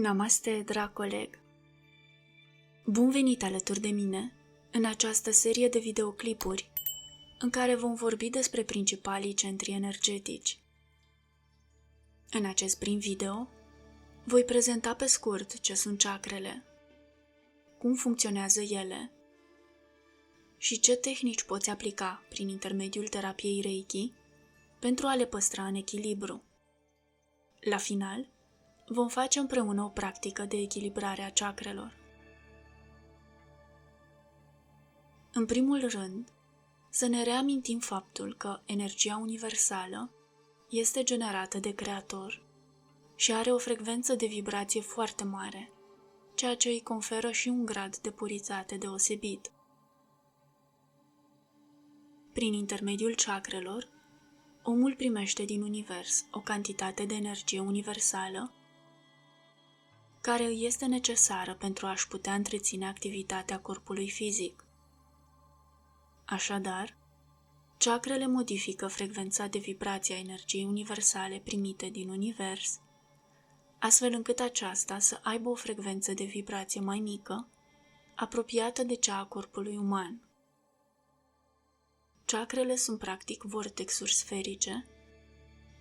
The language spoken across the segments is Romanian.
Namaste, drag coleg! Bun venit alături de mine în această serie de videoclipuri în care vom vorbi despre principalii centri energetici. În acest prim video voi prezenta pe scurt ce sunt chakrele, cum funcționează ele și ce tehnici poți aplica prin intermediul terapiei Reiki pentru a le păstra în echilibru. La final, vom face împreună o practică de echilibrare a chakrelor. În primul rând, să ne reamintim faptul că energia universală este generată de Creator și are o frecvență de vibrație foarte mare, ceea ce îi conferă și un grad de puritate deosebit. Prin intermediul chakrelor, omul primește din univers o cantitate de energie universală care îi este necesară pentru a-și putea întreține activitatea corpului fizic. Așadar, chakrele modifică frecvența de vibrație a energiei universale primite din univers, astfel încât aceasta să aibă o frecvență de vibrație mai mică, apropiată de cea a corpului uman. Chakrele sunt practic vortexuri sferice,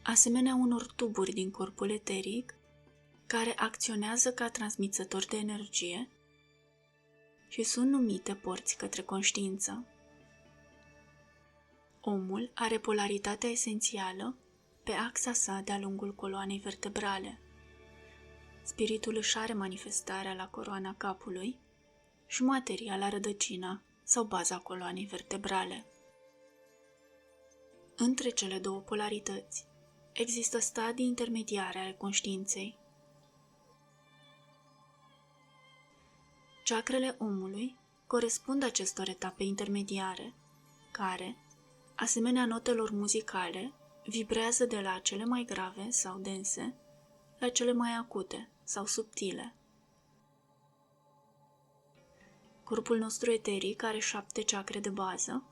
asemenea unor tuburi din corpul eteric, care acționează ca transmițători de energie și sunt numite porți către conștiință. Omul are polaritatea esențială pe axa sa de-a lungul coloanei vertebrale. Spiritul își are manifestarea la coroana capului și materia la rădăcina sau baza coloanei vertebrale. Între cele două polarități există stadii intermediare ale conștiinței. Chakrele omului corespund acestor etape intermediare, care, asemenea notelor muzicale, vibrează de la cele mai grave sau dense la cele mai acute sau subtile. Corpul nostru eteric are 7 chakre de bază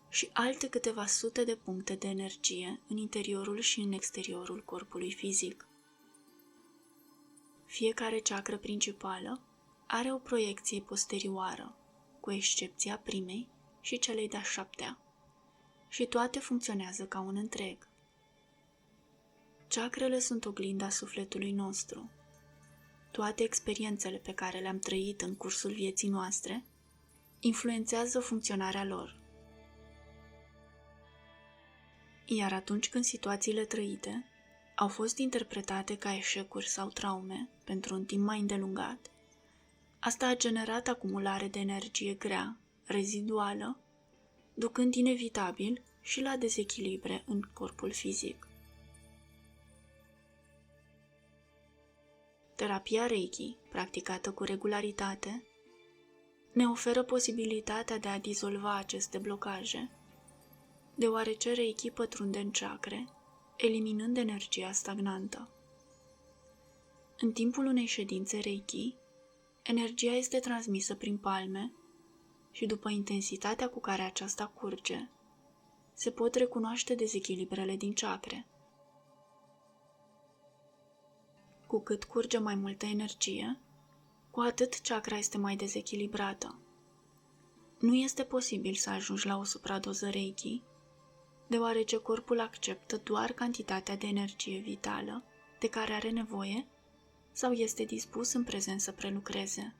și alte câteva sute de puncte de energie în interiorul și în exteriorul corpului fizic. Fiecare chakră principală are o proiecție posterioară, cu excepția primei și celei de-a 7-a, și toate funcționează ca un întreg. Chakrele sunt oglinda sufletului nostru. Toate experiențele pe care le-am trăit în cursul vieții noastre influențează funcționarea lor. Iar atunci când situațiile trăite au fost interpretate ca eșecuri sau traume pentru un timp mai îndelungat, asta a generat acumulare de energie grea, reziduală, ducând inevitabil și la dezechilibre în corpul fizic. Terapia Reiki, practicată cu regularitate, ne oferă posibilitatea de a dizolva aceste blocaje, deoarece Reiki pătrunde în chakre, eliminând energia stagnantă. În timpul unei ședințe Reiki, energia este transmisă prin palme și după intensitatea cu care aceasta curge, se pot recunoaște dezechilibrele din chakre. Cu cât curge mai multă energie, cu atât chakra este mai dezechilibrată. Nu este posibil să ajungi la o supradoză Reiki, deoarece corpul acceptă doar cantitatea de energie vitală de care are nevoie sau este dispus în prezent să prelucreze.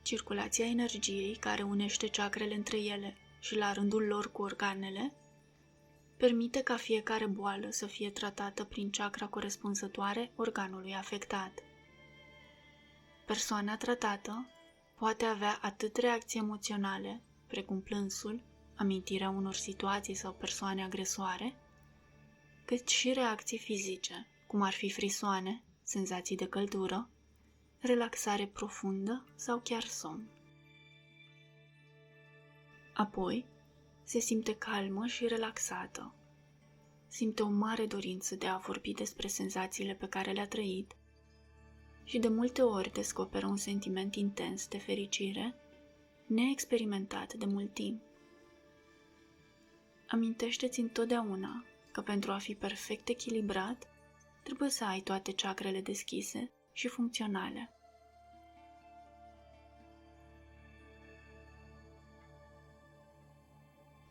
Circulația energiei care unește chakrele între ele și la rândul lor cu organele permite ca fiecare boală să fie tratată prin chakra corespunzătoare organului afectat. Persoana tratată poate avea atât reacții emoționale, precum plânsul, amintirea unor situații sau persoane agresoare, cât și reacții fizice, cum ar fi frisoane, senzații de căldură, relaxare profundă sau chiar somn. Apoi, se simte calmă și relaxată. Simte o mare dorință de a vorbi despre senzațiile pe care le-a trăit și de multe ori descoperă un sentiment intens de fericire, neexperimentat de mult timp. Amintește-ți întotdeauna că pentru a fi perfect echilibrat, trebuie să ai toate chakrele deschise și funcționale.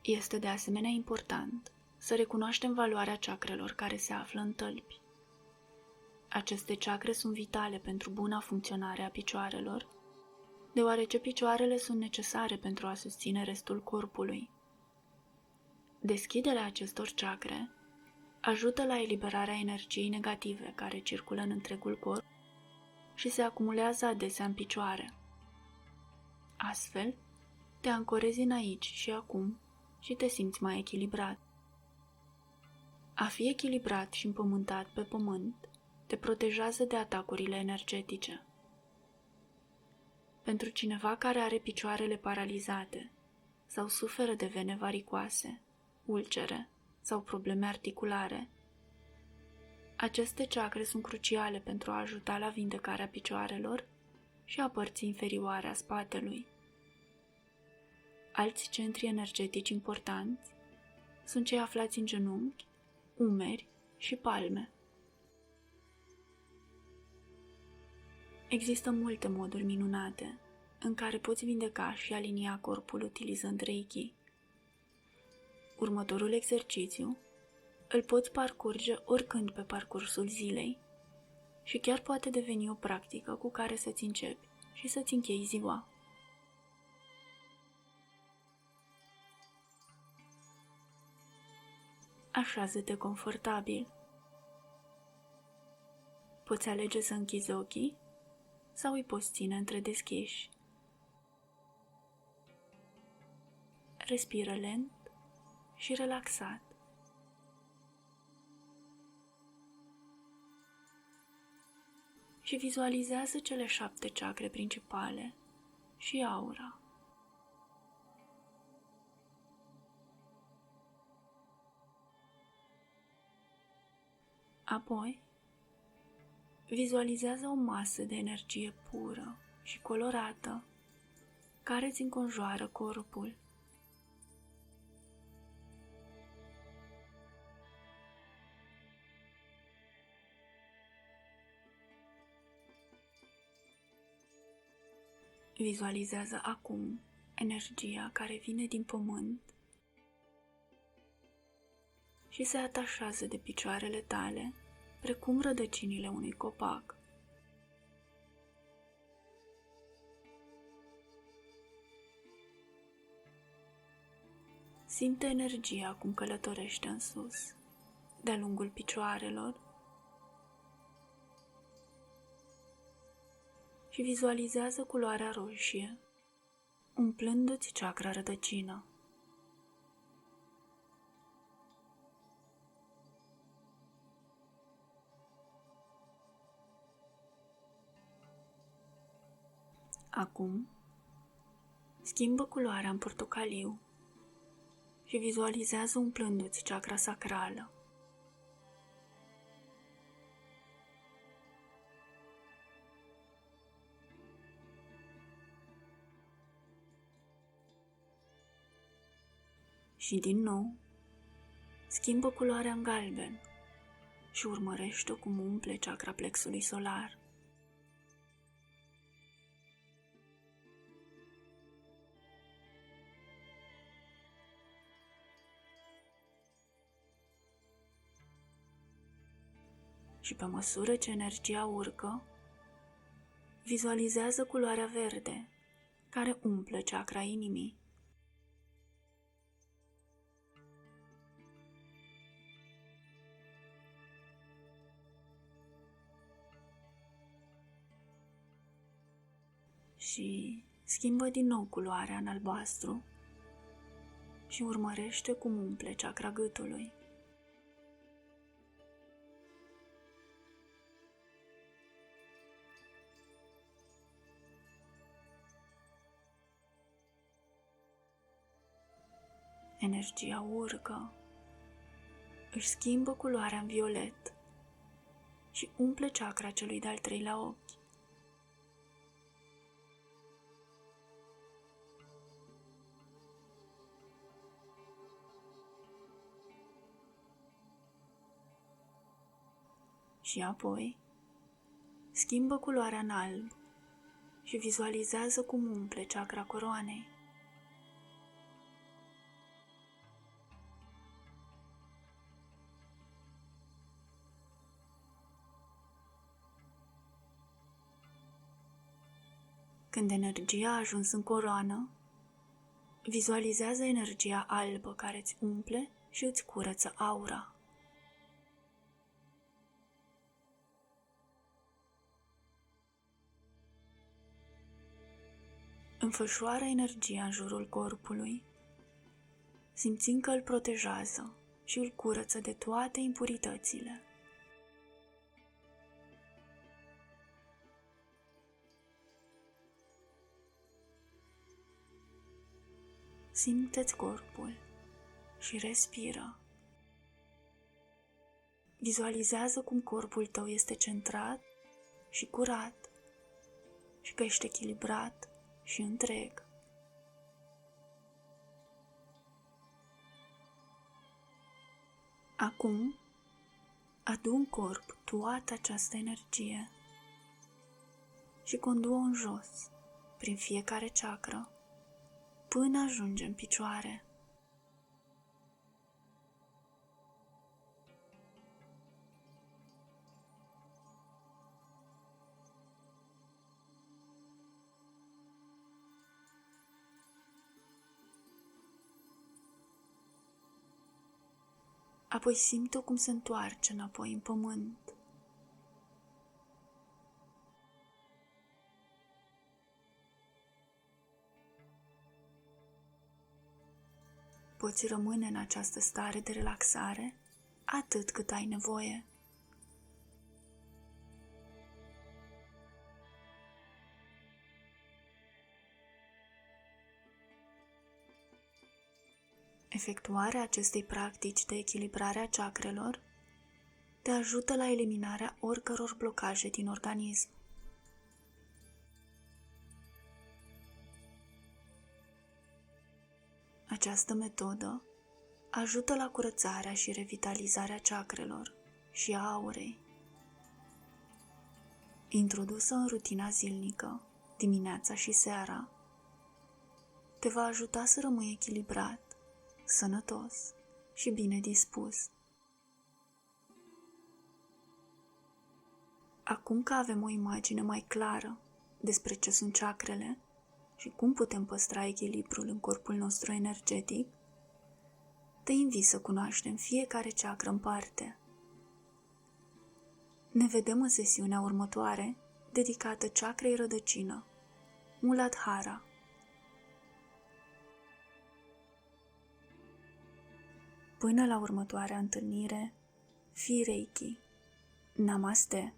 Este de asemenea important să recunoaștem valoarea chakrelor care se află în tălpi. Aceste chakre sunt vitale pentru buna funcționare a picioarelor, deoarece picioarele sunt necesare pentru a susține restul corpului. Deschiderea acestor chakre ajută la eliberarea energiei negative care circulă în întregul corp și se acumulează adesea în picioare. Astfel, te ancorezi în aici și acum și te simți mai echilibrat. A fi echilibrat și împământat pe pământ te protejează de atacurile energetice. Pentru cineva care are picioarele paralizate sau suferă de vene varicoase, ulcere sau probleme articulare, aceste chakre sunt cruciale pentru a ajuta la vindecarea picioarelor și a părții inferioare a spatelui. Alți centri energetici importanți sunt cei aflați în genunchi, umeri și palme. Există multe moduri minunate în care poți vindeca și alinia corpul utilizând Reiki. Următorul exercițiu îl poți parcurge oricând pe parcursul zilei și chiar poate deveni o practică cu care să-ți începi și să-ți închei ziua. Așează-te confortabil. Poți alege să închizi ochii sau îi poți ține întredeschiși. Respiră lent și relaxat. Și vizualizează cele 7 chakre principale și aura. Apoi, vizualizează o masă de energie pură și colorată care îți înconjoară corpul. Vizualizează acum energia care vine din pământ și se atașează de picioarele tale, precum rădăcinile unui copac. Simte energia cum călătorește în sus, de-a lungul picioarelor, și vizualizează culoarea roșie, umplându-ți chakra rădăcină. Acum, schimbă culoarea în portocaliu și vizualizează umplându-ți chakra sacrală. Și din nou, schimbă culoarea în galben și urmărește cum umple chakra plexului solar. Și pe măsură ce energia urcă, vizualizează culoarea verde, care umple chakra inimii. Și schimbă din nou culoarea în albastru și urmărește cum umple chakra gâtului. Energia urcă, își schimbă culoarea în violet și umple chakra celui de-al 3-lea ochi. Și apoi schimbă culoarea în alb și vizualizează cum umple chakra coroanei. Când energia a ajuns în coroană, vizualizează energia albă care îți umple și îți curăță aura. Înfășoară energia în jurul corpului, simțind că îl protejează și îl curăță de toate impuritățile. Simte-ți corpul și respiră. Vizualizează cum corpul tău este centrat și curat și că ești echilibrat și întreg. Acum, adu în corp toată această energie și condu-o în jos, prin fiecare chakră, până ajunge în picioare. Apoi simte-o cum se întoarce înapoi în pământ. Poți rămâne în această stare de relaxare atât cât ai nevoie. Efectuarea acestei practici de echilibrare a chakrelor te ajută la eliminarea oricăror blocaje din organism. Această metodă ajută la curățarea și revitalizarea chakrelor și a aurei. Introdusă în rutina zilnică, dimineața și seara, te va ajuta să rămâi echilibrat, sănătos și bine dispus. Acum că avem o imagine mai clară despre ce sunt chakrele și cum putem păstra echilibrul în corpul nostru energetic, te invit să cunoaștem fiecare chakră în parte. Ne vedem în sesiunea următoare, dedicată chakrei rădăcină, Muladhara. Până la următoarea întâlnire, fii Reiki. Namaste!